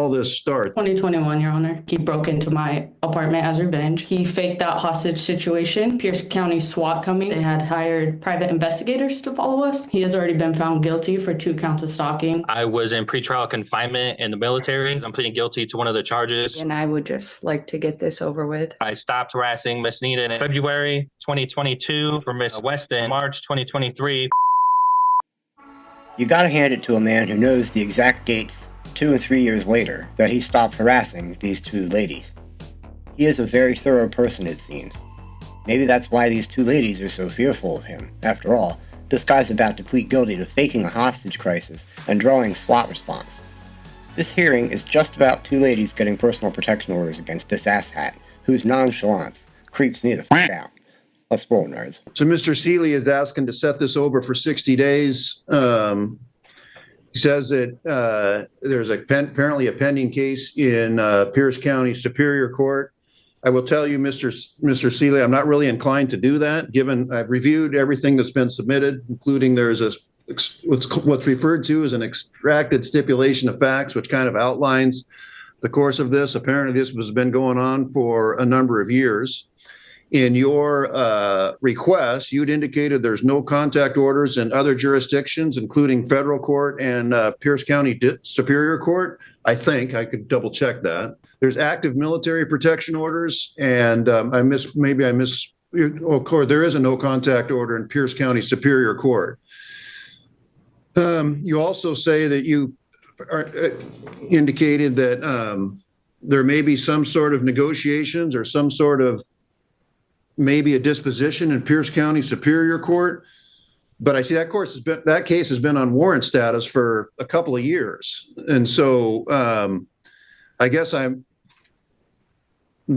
all this start? 2021, Your Honor. He broke into my apartment as revenge. He faked that hostage situation. Pierce County SWAT coming. They had hired private investigators to follow us. He has already been found guilty for 2 counts of stalking. I was in pretrial confinement in the military. I'm pleading guilty to one of the charges. And I would just like to get this over with. I stopped harassing Miss Nita in February 2022 for Miss Weston, March 2023. You gotta hand it to a man who knows the exact dates 2 and 3 years later that he stopped harassing these 2 ladies. He is a very thorough person, it seems. Maybe that's why these 2 ladies are so fearful of him. After all, this guy's about to plead guilty to faking a hostage crisis and drawing SWAT response. This hearing is just about 2 ladies getting personal protection orders against this asshat, whose nonchalance creeps me the f*** out. Let's roll, nerds. So Mr. Seeley is asking to set this over for 60 days. He says that there's apparently a pending case in Pierce County Superior Court. I will tell you, Mr. Seeley, I'm not really inclined to do that, given I've reviewed everything that's been submitted, including there's what's referred to as an extracted stipulation of facts, which kind of outlines the course of this. Apparently, this has been going on for a number of years. In your request, you'd indicated there's no contact orders in other jurisdictions, including federal court and Pierce County Superior Court. I think I could double check that. There's active military protection orders, and there is a no contact order in Pierce County Superior Court. You also say that you indicated that there may be some sort of negotiations or some sort of maybe a disposition in Pierce County Superior Court, but I see that case has been on warrant status for a couple of years, and so I guess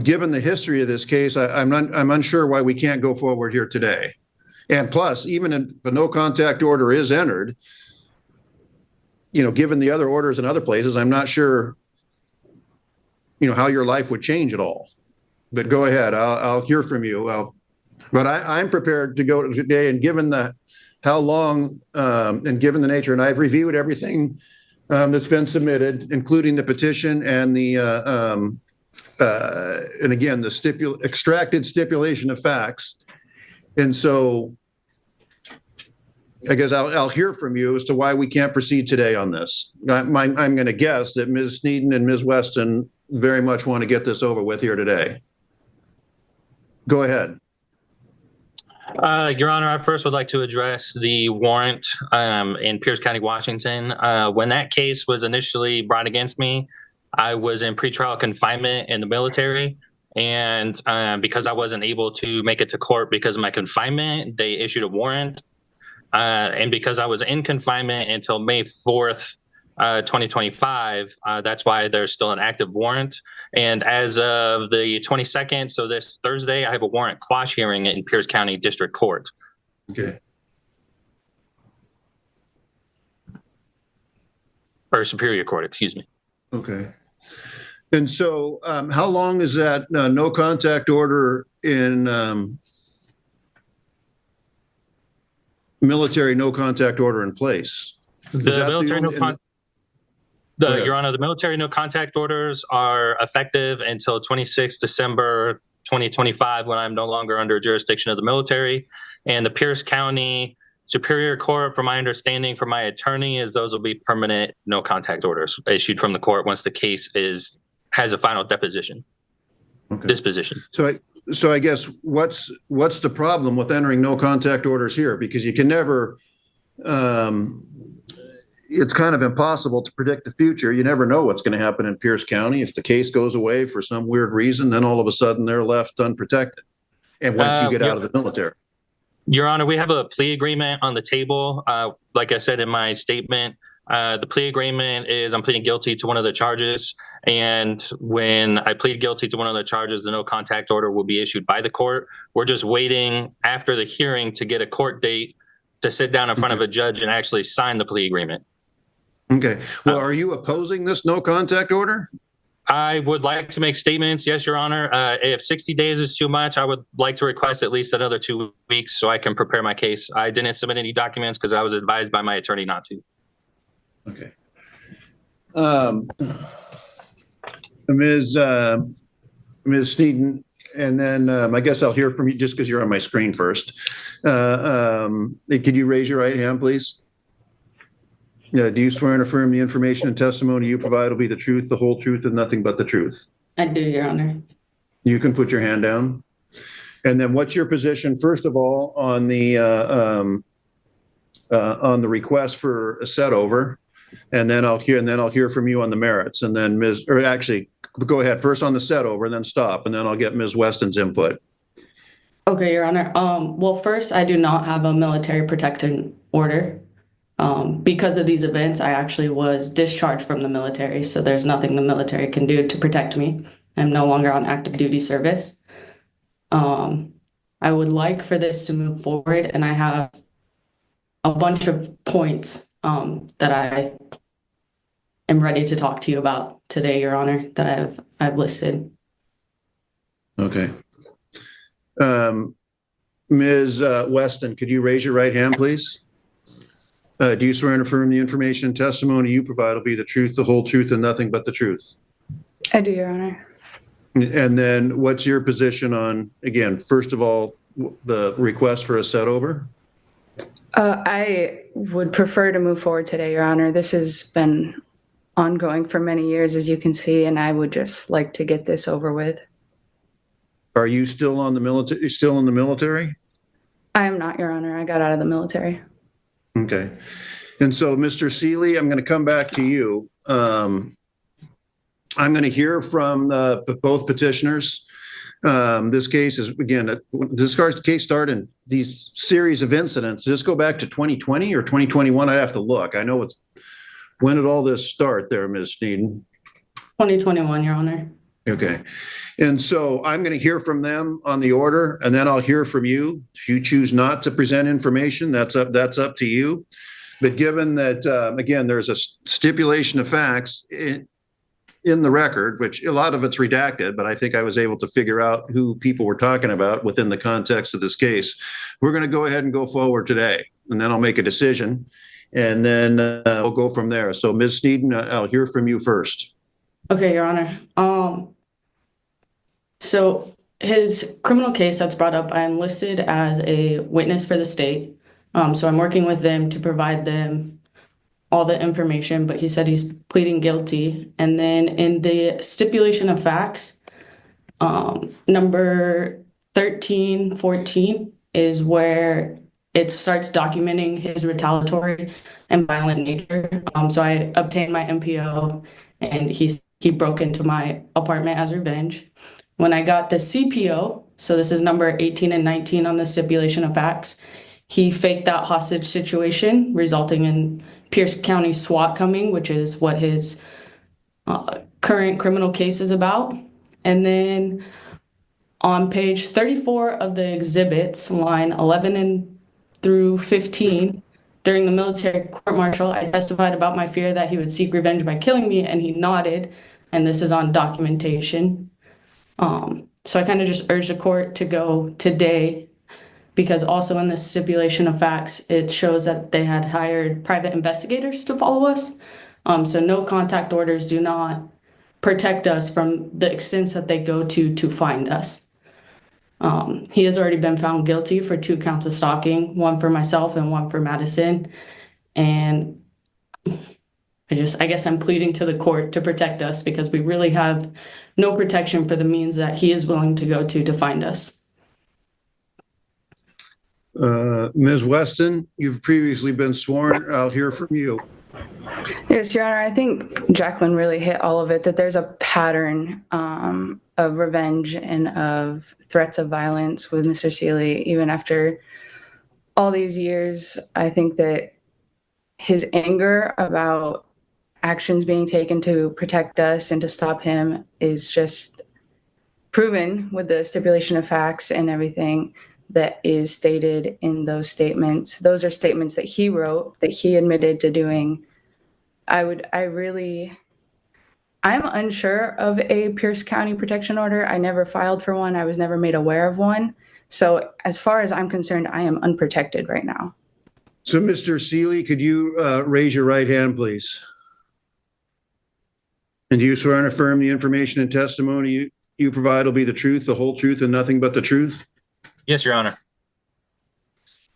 given the history of this case, I'm unsure why we can't go forward here today. And plus, even if a no contact order is entered, given the other orders in other places, I'm not sure, how your life would change at all. But go ahead, I'll hear from you. But I'm prepared to go today, and given how long and given the nature, and I've reviewed everything that's been submitted, including the petition and the and again the extracted stipulation of facts, and so I guess I'll hear from you as to why we can't proceed today on this. I'm going to guess that Ms. Sneeden and Ms. Weston very much want to get this over with here today. Go ahead. Your Honor, I first would like to address the warrant in Pierce County, Washington. When that case was initially brought against me, I was in pretrial confinement in the military. And because I wasn't able to make it to court because of my confinement, they issued a warrant. And because I was in confinement until May 4th, 2025, that's why there's still an active warrant. And as of the 22nd, so this Thursday, I have a warrant quash hearing in Pierce County District Court. Okay. Or Superior Court, excuse me. Okay. And so how long is that no contact order in military no contact order in place? Your Honor, the military no contact orders are effective until 26 December 2025, when I'm no longer under jurisdiction of the military. And the Pierce County Superior Court, from my understanding from my attorney, is those will be permanent no contact orders issued from the court once the case has a final disposition. So I guess what's the problem with entering no contact orders here? Because you can never, it's kind of impossible to predict the future. You never know what's going to happen in Pierce County. If the case goes away for some weird reason, then all of a sudden they're left unprotected. And once you get out of the military. Your Honor, we have a plea agreement on the table. Like I said in my statement, the plea agreement is I'm pleading guilty to one of the charges. And when I plead guilty to one of the charges, the no contact order will be issued by the court. We're just waiting after the hearing to get a court date to sit down in front of a judge and actually sign the plea agreement. Okay. Well, are you opposing this no contact order? I would like to make statements. Yes, Your Honor. If 60 days is too much, I would like to request at least another 2 weeks so I can prepare my case. I didn't submit any documents because I was advised by my attorney not to. Okay. Ms. Sneeden, and then I guess I'll hear from you just because you're on my screen first. Could you raise your right hand, please? Do you swear and affirm the information and testimony you provide will be the truth, the whole truth, and nothing but the truth? I do, Your Honor. You can put your hand down. And then what's your position, first of all, on the request for a set over? And then I'll hear from you on the merits. And then go ahead first on the set over and then stop. And then I'll get Ms. Weston's input. Okay, Your Honor. Well, first, I do not have a military protection order. Because of these events, I actually was discharged from the military. So there's nothing the military can do to protect me. I'm no longer on active duty service. I would like for this to move forward, and I have a bunch of points that I am ready to talk to you about today, Your Honor, that I've listed. Okay. Ms. Weston, could you raise your right hand, please? Do you swear and affirm the information and testimony you provide will be the truth, the whole truth, and nothing but the truth? I do, Your Honor. And then what's your position on, again, first of all, the request for a set over? I would prefer to move forward today, Your Honor. This has been ongoing for many years, as you can see, and I would just like to get this over with. Are you still on the military? Still in the military? I am not, Your Honor. I got out of the military. Okay. And so, Mr. Seeley, I'm going to come back to you. I'm going to hear from both petitioners. This case is, again, this case started these series of incidents. Does this go back to 2020 or 2021? I'd have to look. I know when did all this start there, Ms. Sneeden? 2021, Your Honor. Okay. And so I'm going to hear from them on the order, and then I'll hear from you. If you choose not to present information, that's up to you. But given that, again, there's a stipulation of facts in the record, which a lot of it's redacted, but I think I was able to figure out who people were talking about within the context of this case. We're going to go ahead and go forward today, and then I'll make a decision, and then we'll go from there. So, Ms. Sneeden, I'll hear from you first. Okay, Your Honor. So his criminal case that's brought up, I am listed as a witness for the state. So I'm working with them to provide them all the information, but he said he's pleading guilty. And then in the stipulation of facts, number 1314 is where it starts documenting his retaliatory and violent nature. So I obtained my MPO, and he broke into my apartment as revenge. When I got the CPO, so this is number 18 and 19 on the stipulation of facts, he faked that hostage situation, resulting in Pierce County SWAT coming, which is what his current criminal case is about. And then on page 34 of the exhibits, line 11 through 15, during the military court-martial, I testified about my fear that he would seek revenge by killing me, and he nodded, and this is on documentation. So I kind of just urged the court to go today, because also in the stipulation of facts, it shows that they had hired private investigators to follow us. So no contact orders do not protect us from the extents that they go to find us. He has already been found guilty for 2 counts of stalking, 1 for myself and 1 for Madison. And I guess I'm pleading to the court to protect us, because we really have no protection for the means that he is willing to go to find us. Ms. Weston, you've previously been sworn. I'll hear from you. Yes, Your Honor. I think Jacqueline really hit all of it, that there's a pattern of revenge and of threats of violence with Mr. Seeley. Even after all these years, I think that his anger about actions being taken to protect us and to stop him is just proven with the stipulation of facts and everything that is stated in those statements. Those are statements that he wrote, that he admitted to doing. I'm unsure of a Pierce County protection order. I never filed for one. I was never made aware of one. So as far as I'm concerned, I am unprotected right now. So, Mr. Seeley, could you raise your right hand, please? And do you swear and affirm the information and testimony you provide will be the truth, the whole truth, and nothing but the truth? Yes, Your Honor.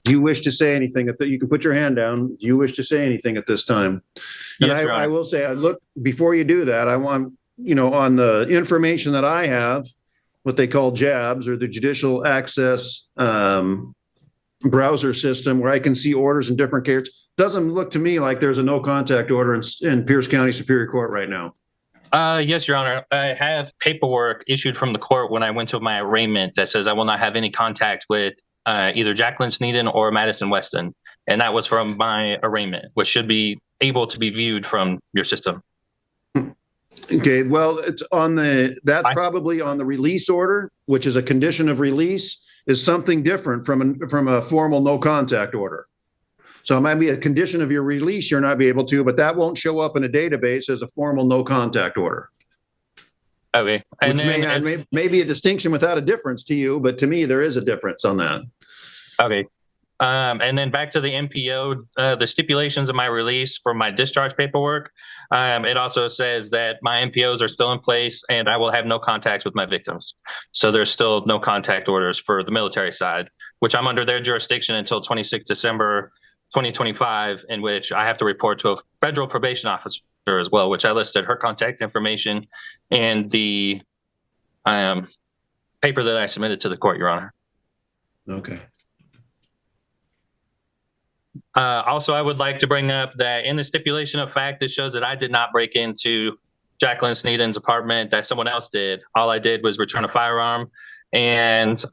Do you wish to say anything? You can put your hand down. Do you wish to say anything at this time? And Yes, Your Honor. I will say, look, before you do that, I want, on the information that I have, what they call JABs, or the Judicial Access Browser System, where I can see orders in different cases. Doesn't look to me like there's a no contact order in Pierce County Superior Court right now. Yes, Your Honor. I have paperwork issued from the court when I went to my arraignment that says I will not have any contact with either Jacqueline Sneeden or Madison Weston. And that was from my arraignment, which should be able to be viewed from your system. Okay, well, that's probably on the release order, which is a condition of release, is something different from a formal no contact order. So it might be a condition of your release you're not be able to, but that won't show up in a database as a formal no contact order. Okay. And Which may be a distinction without a difference to you, but to me there is a difference on that. Okay. And then back to the MPO, the stipulations of my release for my discharge paperwork. It also says that my MPOs are still in place and I will have no contacts with my victims. So there's still no contact orders for the military side, which I'm under their jurisdiction until 26 December 2025, in which I have to report to a federal probation officer as well, which I listed her contact information and the paper that I submitted to the court, Your Honor. Okay. Also, I would like to bring up that in the stipulation of fact, it shows that I did not break into Jacqueline Sneeden's apartment, that someone else did. All I did was return a firearm. And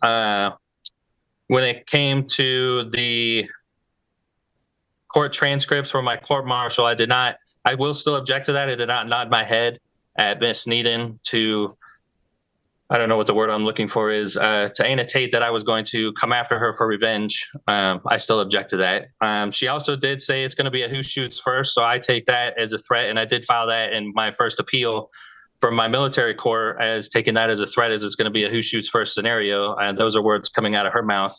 when it came to the court transcripts for my court martial, I will still object to that. I did not nod my head at Miss Sneeden to, I don't know what the word I'm looking for is, to annotate that I was going to come after her for revenge. I still object to that. She also did say it's going to be a who shoots first, so I take that as a threat, and I did file that in my first appeal from my military court as taking that as a threat, as it's going to be a who shoots first scenario, and those are words coming out of her mouth.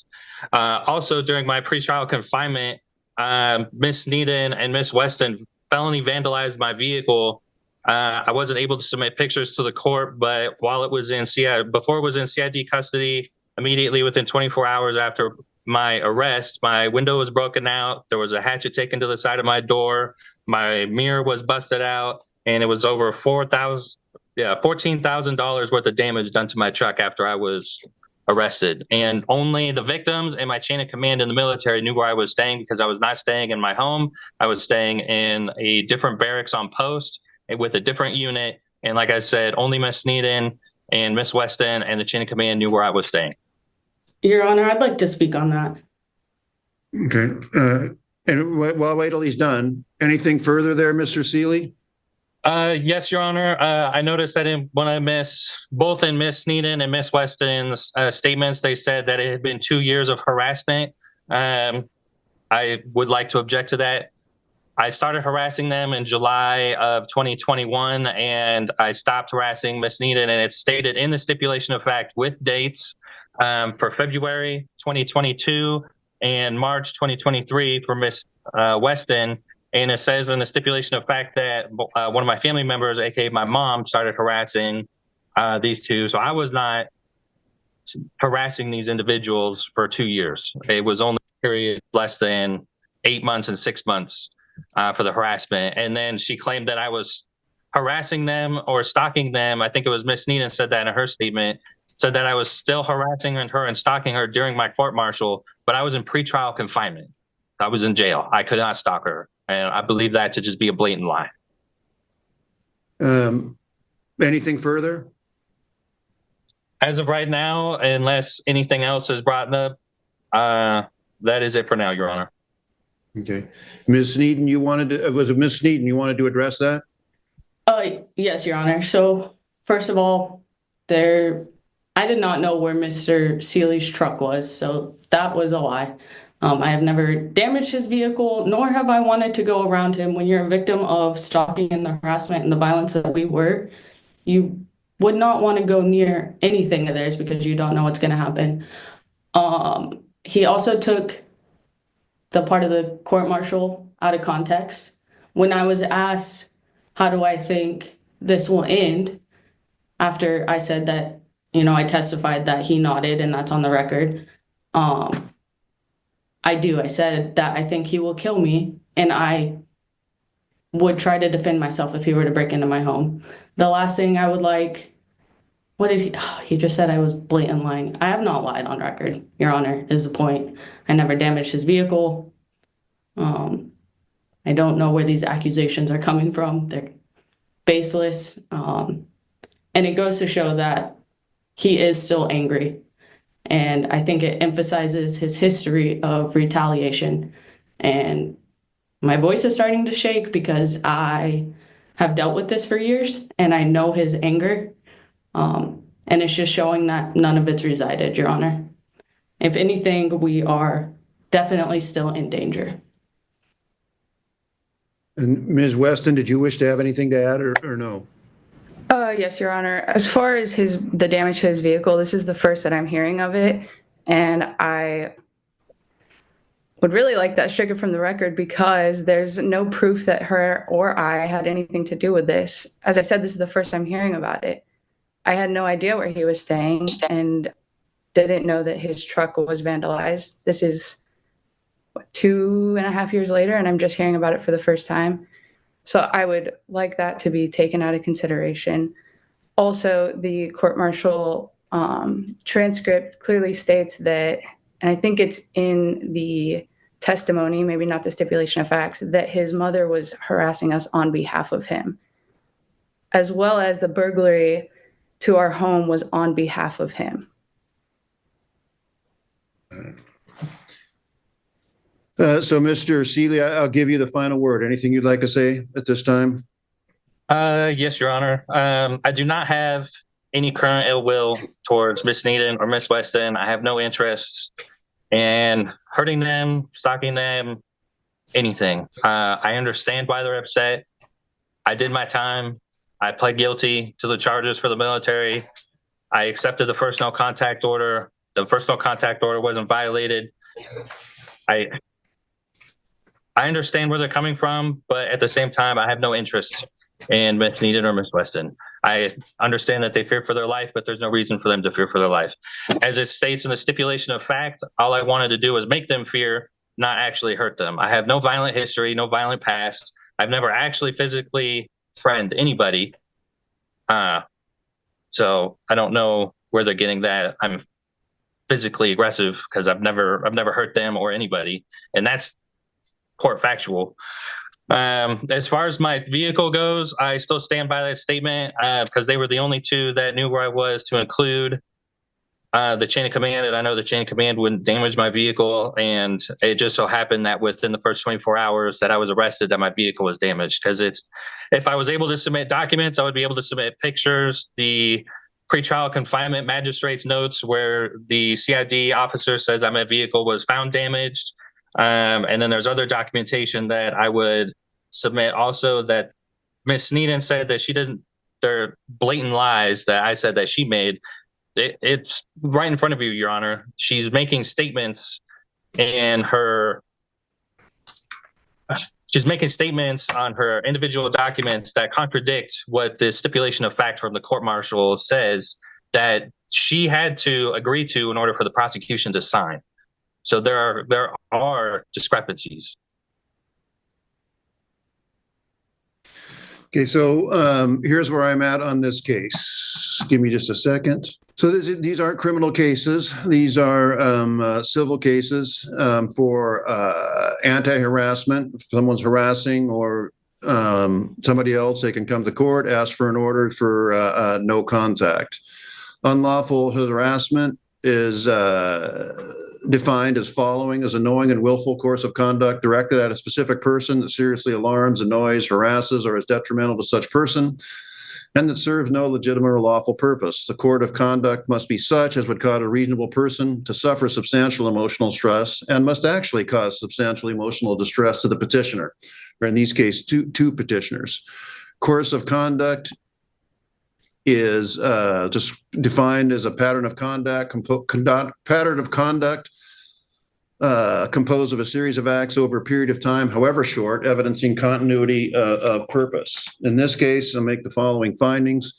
Also, during my pretrial confinement, Miss Sneeden and Miss Weston felony vandalized my vehicle. I wasn't able to submit pictures to the court, but while it was in before it was in CID custody, immediately within 24 hours after my arrest, my window was broken out. There was a hatchet taken to the side of my door. My mirror was busted out, and it was over $14,000 worth of damage done to my truck after I was arrested. And only the victims and my chain of command in the military knew where I was staying, because I was not staying in my home. I was staying in a different barracks on post with a different unit. And like I said, only Miss Sneeden and Miss Weston and the chain of command knew where I was staying. Your Honor, I'd like to speak on that. Okay. And while wait till he's done, anything further there, Mr. Seeley? Yes, Your Honor. I noticed that both in Miss Sneeden and Miss Weston's statements, they said that it had been 2 years of harassment. I would like to object to that. I started harassing them in July of 2021, and I stopped harassing Miss Sneeden, and it's stated in the stipulation of fact with dates for February 2022 and March 2023 for Miss Weston. And it says in the stipulation of fact that one of my family members, aka my mom, started harassing these two. So I was not harassing these individuals for 2 years. It was only a period less than 8 months and 6 months for the harassment. And then she claimed that I was harassing them or stalking them. I think it was Miss Sneeden said that in her statement, said that I was still harassing her and stalking her during my court martial, but I was in pretrial confinement. I was in jail. I could not stalk her. And I believe that to just be a blatant lie. Anything further? As of right now, unless anything else is brought up, that is it for now, Your Honor. Okay. Ms. Sneeden, was it Ms. Sneeden you wanted to address that? Yes, Your Honor. So first of all, I did not know where Mr. Seeley's truck was, so that was a lie. I have never damaged his vehicle, nor have I wanted to go around him. When you're a victim of stalking and the harassment and the violence that we were, you would not want to go near anything of theirs because you don't know what's going to happen. He also took the part of the court martial out of context. When I was asked, how do I think this will end after I said that, you know, I testified that he nodded, and that's on the record. I said that I think he will kill me, and I would try to defend myself if he were to break into my home. The last thing I would like, what did he, he just said I was blatant lying. I have not lied on record, Your Honor, is the point. I never damaged his vehicle. I don't know where these accusations are coming from. They're baseless. And it goes to show that he is still angry. And I think it emphasizes his history of retaliation. And my voice is starting to shake because I have dealt with this for years and I know his anger. And it's just showing that none of it's resided, Your Honor. If anything, we are definitely still in danger. And Ms. Weston, did you wish to have anything to add or no? Yes, Your Honor. As far as the damage to his vehicle, this is the first that I'm hearing of it. And I would really like that stricken from the record because there's no proof that her or I had anything to do with this. As I said, this is the first I'm hearing about it. I had no idea where he was staying and didn't know that his truck was vandalized. This is 2.5 years later, and I'm just hearing about it for the first time. So I would like that to be taken out of consideration. Also, the court-martial transcript clearly states that, and I think it's in the testimony, maybe not the stipulation of facts, that his mother was harassing us on behalf of him, as well as the burglary to our home was on behalf of him. So, Mr. Seeley, I'll give you the final word. Anything you'd like to say at this time? Yes, Your Honor. I do not have any current ill will towards Miss Needham or Miss Weston. I have no interest in hurting them, stalking them, anything. I understand why they're upset. I did my time. I pled guilty to the charges for the military. I accepted the first no contact order. The first no contact order wasn't violated. I understand where they're coming from, but at the same time, I have no interest in Miss Needham or Miss Weston. I understand that they fear for their life, but there's no reason for them to fear for their life. As it states in the stipulation of fact, all I wanted to do was make them fear, not actually hurt them. I have no violent history, no violent past. I've never actually physically threatened anybody. So I don't know where they're getting that I'm physically aggressive, because I've never hurt them or anybody, and that's court factual. As far as my vehicle goes, I still stand by that statement because they were the only two that knew where I was, to include the chain of command. And I know the chain of command wouldn't damage my vehicle. And it just so happened that within the first 24 hours that I was arrested, that my vehicle was damaged. Because if I was able to submit documents, I would be able to submit pictures, the pretrial confinement magistrate's notes where the CID officer says that my vehicle was found damaged. And then there's other documentation that I would submit also, that Miss Needham said that she didn't, they're blatant lies that I said that she made. It's right in front of you, Your Honor. She's making statements in she's making statements on her individual documents that contradict what the stipulation of fact from the court-martial says that she had to agree to in order for the prosecution to sign. So there are discrepancies. Okay, so here's where I'm at on this case. Give me just a second. So these aren't criminal cases. These are civil cases for anti-harassment. If someone's harassing or somebody else, they can come to court, ask for an order for no contact. Unlawful harassment is defined as following: as a knowing and willful course of conduct directed at a specific person that seriously alarms, annoys, harasses, or is detrimental to such person, and that serves no legitimate or lawful purpose. The course of conduct must be such as would cause a reasonable person to suffer substantial emotional stress, and must actually cause substantial emotional distress to the petitioner, or in these cases, two petitioners. Course of conduct is just defined as a pattern of conduct, composed of a series of acts over a period of time, however short, evidencing continuity of purpose. In this case, I'll make the following findings.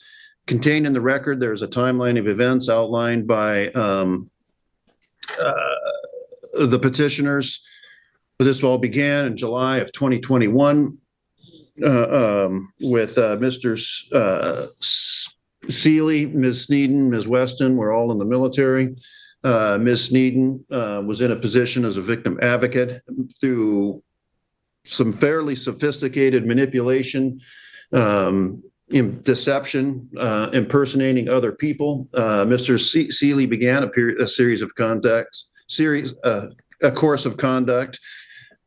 Contained in the record, there's a timeline of events outlined by the petitioners. This all began in July of 2021 with Mr. Seeley, Ms. Sneeden, Ms. Weston were all in the military. Ms. Sneeden was in a position as a victim advocate through some fairly sophisticated manipulation, deception, impersonating other people. Mr. Seeley began a series of contacts, a course of conduct,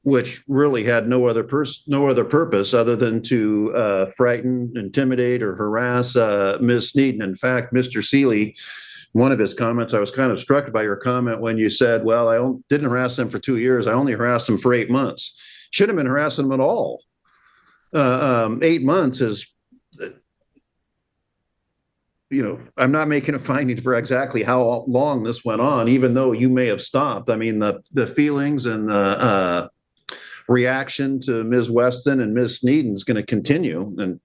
which really had no other purpose other than to frighten, intimidate, or harass Ms. Sneeden. In fact, Mr. Seeley, one of his comments, I was kind of struck by your comment when you said, well, I didn't harass them for 2 years. I only harassed them for 8 months. Shouldn't have been harassing them at all. 8 months is, I'm not making a finding for exactly how long this went on, even though you may have stopped. I mean, the feelings and the reaction to Ms. Weston and Ms. Sneeden is going to continue. And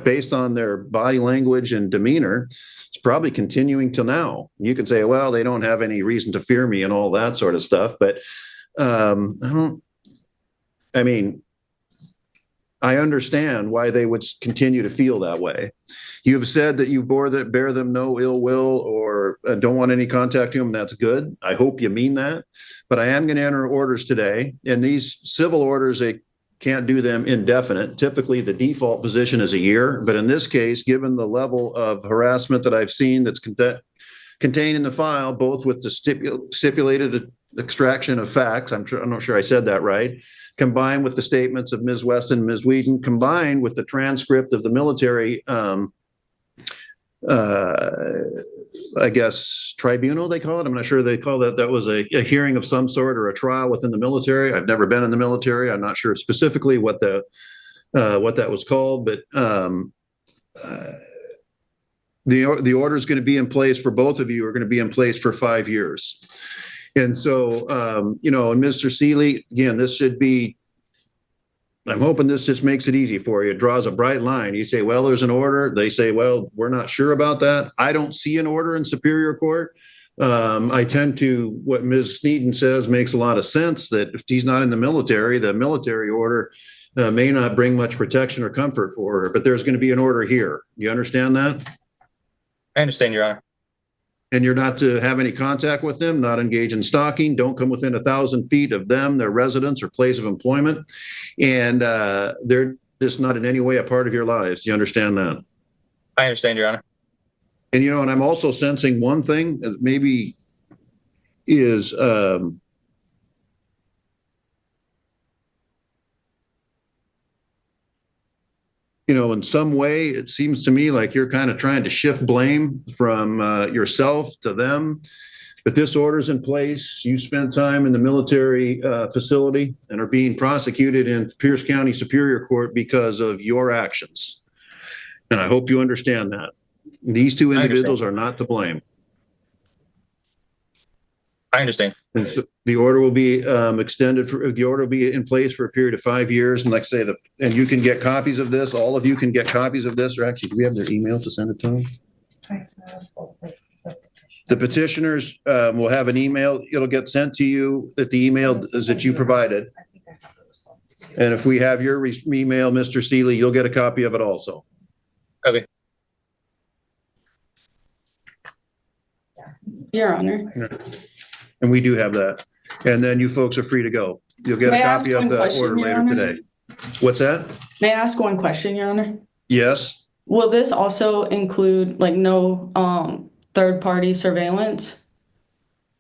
based on their body language and demeanor, it's probably continuing till now. You can say, well, they don't have any reason to fear me and all that sort of stuff. But I understand why they would continue to feel that way. You have said that you bear them no ill will or don't want any contact to them. That's good. I hope you mean that. But I am going to enter orders today. And these civil orders, they can't do them indefinite. Typically, the default position is a year. But in this case, given the level of harassment that I've seen that's contained in the file, both with the stipulated extraction of facts, I'm not sure I said that right, combined with the statements of Ms. Weston and Ms. Whedon, combined with the transcript of the military, I guess, tribunal, they call it. I'm not sure they call that. That was a hearing of some sort or a trial within the military. I've never been in the military. I'm not sure specifically what that was called, but the order is going to be in place for both of you are going to be in place for 5 years. And so, and Mr. Seeley, again, this should be, I'm hoping this just makes it easy for you. It draws a bright line. You say, well, there's an order. They say, well, we're not sure about that. I don't see an order in Superior Court. I tend to, what Ms. Sneeden says makes a lot of sense, that if he's not in the military order may not bring much protection or comfort for her, but there's going to be an order here. You understand that? I understand, Your Honor. And you're not to have any contact with them, not engage in stalking, don't come within 1,000 feet of them, their residence or place of employment. And they're just not in any way a part of your lives. Do you understand that? I understand, Your Honor. And, and I'm also sensing one thing that maybe is, in some way, it seems to me like you're kind of trying to shift blame from yourself to them. But this order's in place. You spent time in the military facility and are being prosecuted in Pierce County Superior Court because of your actions. And I hope you understand that. These two individuals are not to blame. I understand. And so the order will be extended. The order will be in place for a period of 5 years. And like I say, and you can get copies of this. All of you can get copies of this. Or actually, do we have their email to send it to them? The petitioners will have an email. It'll get sent to you that the email is that you provided. And if we have your email, Mr. Seeley, you'll get a copy of it also. Okay. Your Honor. And we do have that. And then you folks are free to go. You'll get a copy of the order later today. What's that? May I ask one question, Your Honor? Yes. Will this also include no third-party surveillance?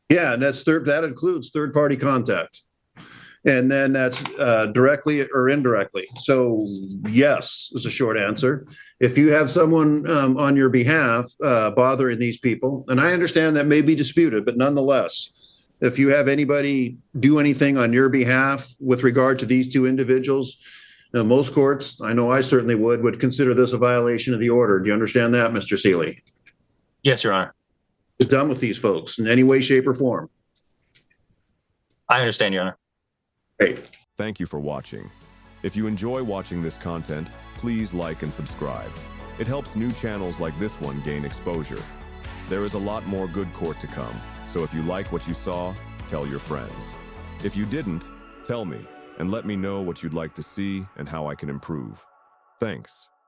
Yeah, and that includes third-party contact. And then that's directly or indirectly. So yes, is a short answer. If you have someone on your behalf bothering these people, and I understand that may be disputed, but nonetheless, if you have anybody do anything on your behalf with regard to these two individuals, most courts, I know I certainly would consider this a violation of the order. Do you understand that, Mr. Seeley? Yes, Your Honor. It's done with these folks in any way, shape, or form. I understand, Your Honor. Great. Thank you for watching. If you enjoy watching this content, please like and subscribe. It helps new channels like this one gain exposure. There is a lot more good court to come, so if you like what you saw, tell your friends. If you didn't, tell me, and let me know what you'd like to see and how I can improve. Thanks.